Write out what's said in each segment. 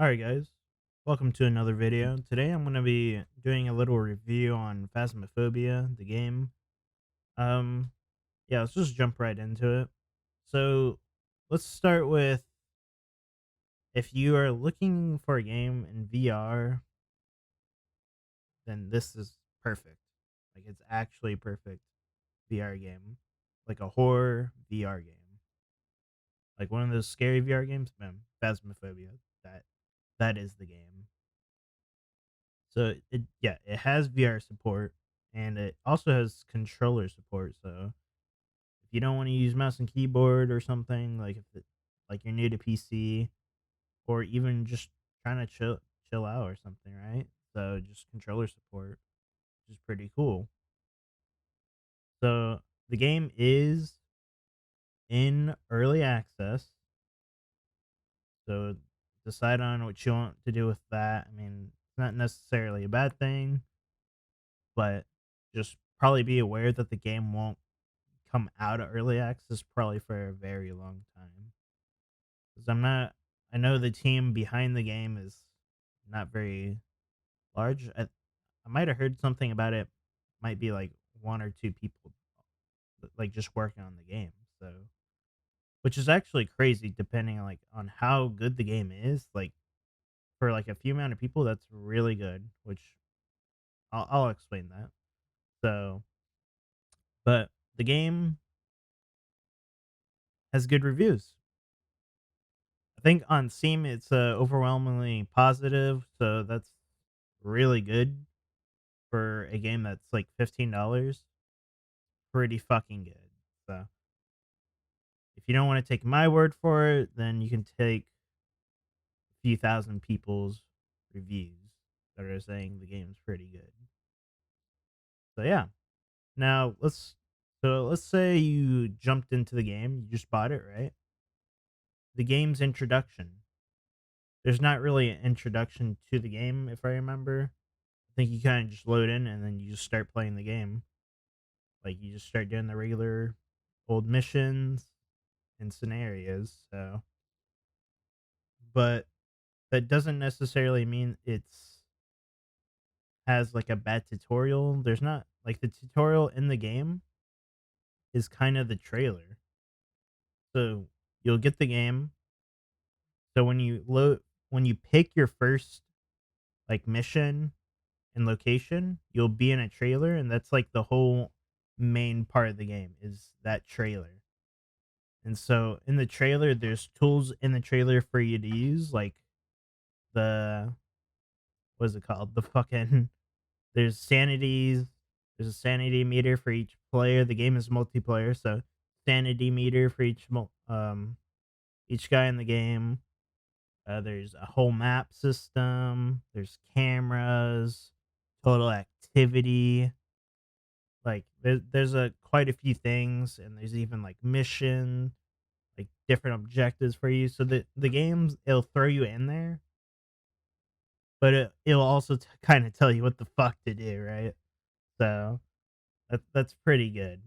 Alright guys, welcome to another video. Today I'm going to be doing a little review on Phasmophobia, the game. Um, yeah, let's just jump right into it. So, let's start with if you are looking for a game in VR, then this is perfect. Like it's actually perfect VR game. Like a horror VR game. Like one of those scary VR games, man, Phasmophobia. That is the game. So it has VR support and it also has controller support. So if you don't want to use mouse and keyboard or something, like you're new to PC or even just trying to chill out or something, right? So just controller support, which is pretty cool. So the game is in early access. So decide on what you want to do with that. I mean, it's not necessarily a bad thing, but just probably be aware that the game won't come out of early access probably for a very long time. Because I know the team behind the game is not very large. I might have heard something about it. Might be like one or two people, like just working on the game. So, which is actually crazy, depending on on how good the game is. Like for like a few amount of people, that's really good. Which I'll explain that. So, but the game has good reviews. I think on Steam it's overwhelmingly positive, so that's really good for a game that's like $15. Pretty fucking good. So if you don't want to take my word for it, then you can take a few thousand people's reviews that are saying the game's pretty good. So yeah. Now let's say you jumped into the game, you just bought it, right? The game's introduction. There's not really an introduction to the game, if I remember. I think you kind of just load in and then you just start playing the game. Like you just start doing the regular old missions and scenarios. So, but that doesn't necessarily mean it's has like a bad tutorial. There's not like the tutorial in the game is kind of the trailer. So you'll get the game. So when you pick your first like mission and location, you'll be in a trailer, and that's like the whole main part of the game is that trailer. And so in the trailer, there's tools in the trailer for you to use, like the what is it called? The fucking there's sanities. There's a sanity meter for each player. The game is multiplayer, so sanity meter for each guy in the game. There's a whole map system. There's cameras, total activity. Like there's a quite a few things, and there's even like mission, like different objectives for you. So the games it'll throw you in there, but it'll also kind of tell you what the fuck to do, right? So that's pretty good.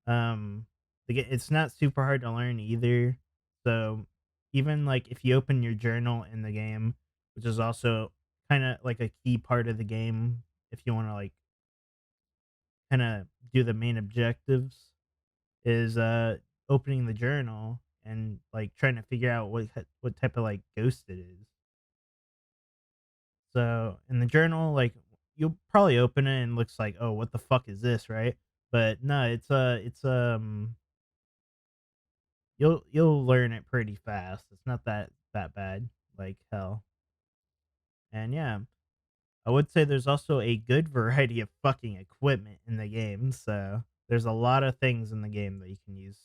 Um, it's not super hard to learn either. So even like if you open your journal in the game, which is also kind of like a key part of the game, if you want to like kind of do the main objectives, is opening the journal and like trying to figure out what type of like ghost it is. So in the journal, like you'll probably open it and looks like, oh, what the fuck is this, right? But no, it's you'll learn it pretty fast. It's not that bad, like hell. And yeah, I would say there's also a good variety of fucking equipment in the game. So there's a lot of things in the game that you can use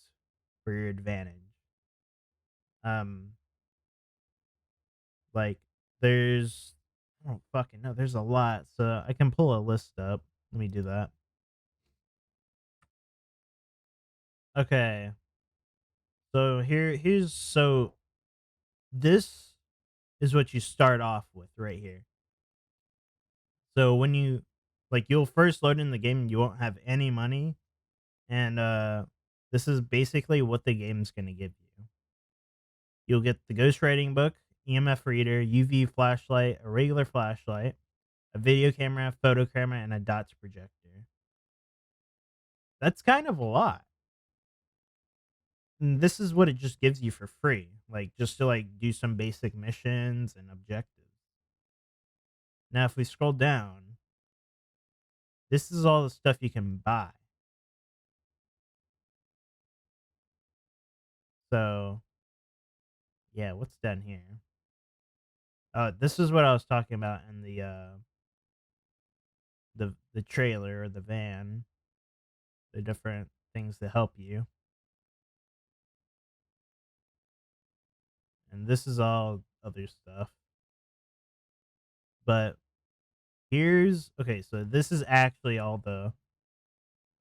for your advantage. Um, like there's I don't fucking know. There's a lot, so I can pull a list up. Let me do that. Okay, so this is what you start off with right here. So when you you'll first load in the game, you won't have any money, and this is basically what the game's gonna give you. You'll get the ghostwriting book. EMF reader, UV flashlight, a regular flashlight, a video camera, photo camera, and a dots projector. That's kind of a lot. And this is what it just gives you for free, like just to like do some basic missions and objectives. Now, if we scroll down, this is all the stuff you can buy. So, yeah, what's down here? This is what I was talking about in the trailer or the van, the different things that help you. And this is all other stuff. But here's okay, so this is actually all the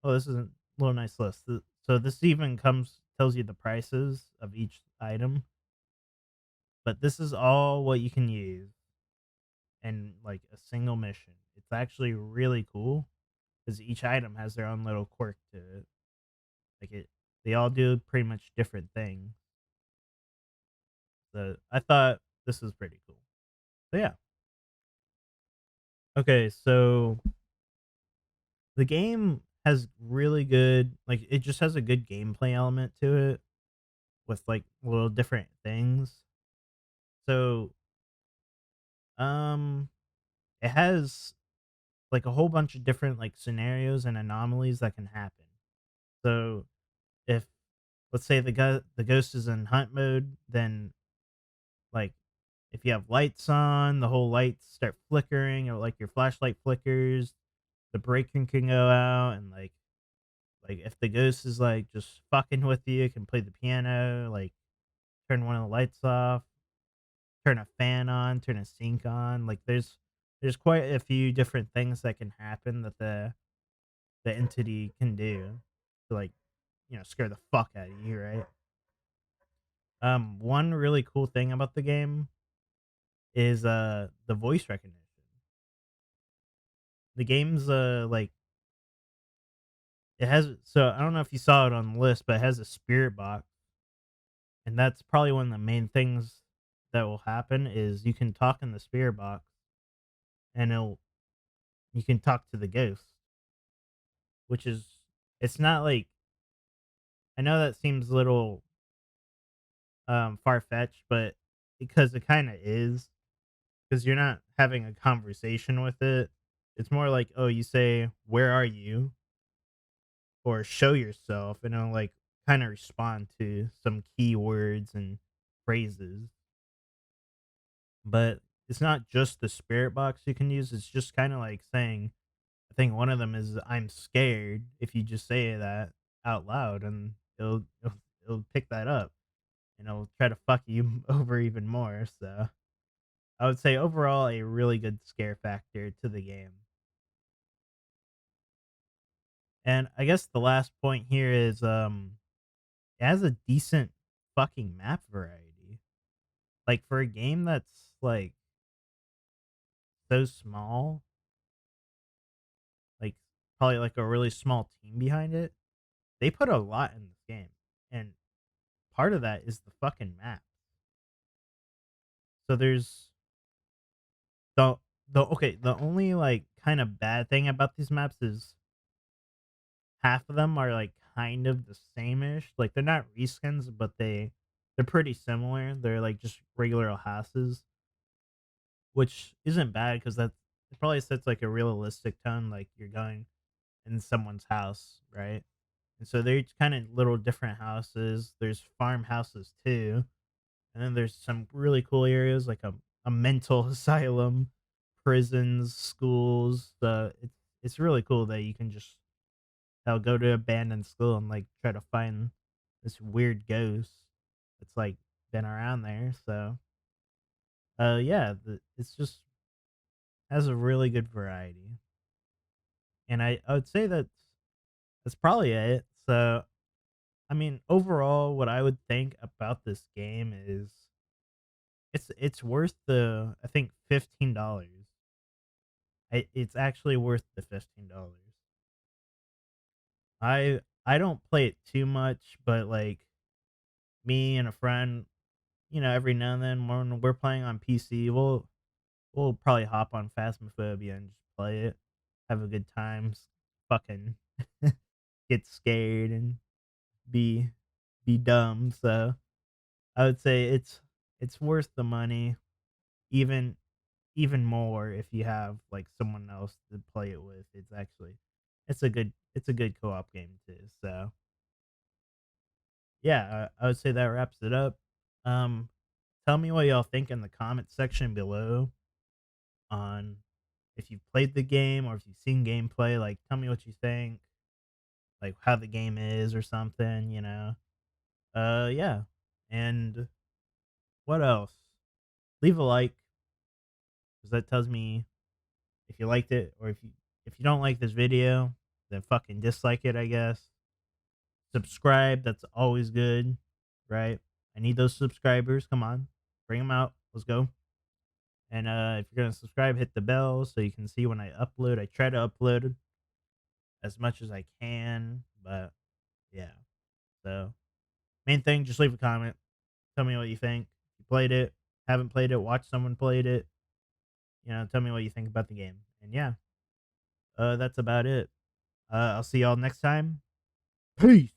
oh, this is a little nice list. So this even comes tells you the prices of each item, but this is all what you can use in like a single mission. It's actually really cool because each item has their own little quirk to it. Like it, they all do pretty much different things. So I thought this was pretty cool. So yeah. Okay, so the game has really good like it just has a good gameplay element to it with like little different things. So um it has like a whole bunch of different like scenarios and anomalies that can happen. So if let's say the ghost is in hunt mode, then like if you have lights on, the whole lights start flickering or like your flashlight flickers, the breaker can go out and like if the ghost is like just fucking with you, it can play the piano, like turn one of the lights off, turn a fan on, turn a sink on. Like there's quite a few different things that can happen that the entity can do to like, scare the fuck out of you, right? One really cool thing about the game is the voice recognition. The game's like it has so I don't know if you saw it on the list, but it has a spirit box, and that's probably one of the main things that will happen is you can talk in the spirit box and it'll you can talk to the ghost, which is it's not like I know that seems a little far fetched, but because it kind of is, because you're not having a conversation with it. It's more like, oh, you say, "Where are you?" or "Show yourself," and it'll like kind of respond to some keywords and phrases. But it's not just the spirit box you can use. It's just kind of like saying, I think one of them is "I'm scared." If you just say that out loud, and it'll pick that up and it'll try to fuck you over even more. So I would say overall a really good scare factor to the game. And I guess the last point here is it has a decent fucking map variety. Like for a game that's like so small, like probably like a really small team behind it, they put a lot in this game. And part of that is the fucking map. So there's the the only like kind of bad thing about these maps is half of them are like kind of the same-ish. Like they're not reskins, but they're pretty similar. They're like just regular houses, which isn't bad because that it probably sets like a realistic tone, like you're going in someone's house, right? And so they're kind of little different houses. There's farmhouses too, and then there's some really cool areas like a mental asylum, prisons, schools. It's really cool that you can just I'll go to abandoned school and like try to find this weird ghost that's like been around there. So yeah, it's just has a really good variety. And I would say that's probably it. So I mean, overall, what I would think about this game is it's worth the I think $15. It's actually worth the $15. I don't play it too much, but like me and a friend, every now and then when we're playing on PC, we'll probably hop on Phasmophobia and just play it, have a good time, fucking get scared and be be dumb. So I would say it's worth the money, even even more if you have like someone else to play it with. It's a good co-op game too. So yeah, I would say that wraps it up. Um, Tell me what y'all think in the comment section below on if you've played the game or if you've seen gameplay. Like, tell me what you think, like how the game is or something. Yeah. And what else? Leave a like because that tells me if you liked it, or if you don't like this video, then fucking dislike it, I guess. Subscribe, that's always good, right? I need those subscribers. Come on, bring them out. Let's go. And if you're gonna subscribe, hit the bell so you can see when I upload. I try to upload as much as I can, but yeah. So main thing, just leave a comment. Tell me what you think. If you played it, haven't played it, watch someone played it. Tell me what you think about the game. And yeah, that's about it. I'll see y'all next time. Peace.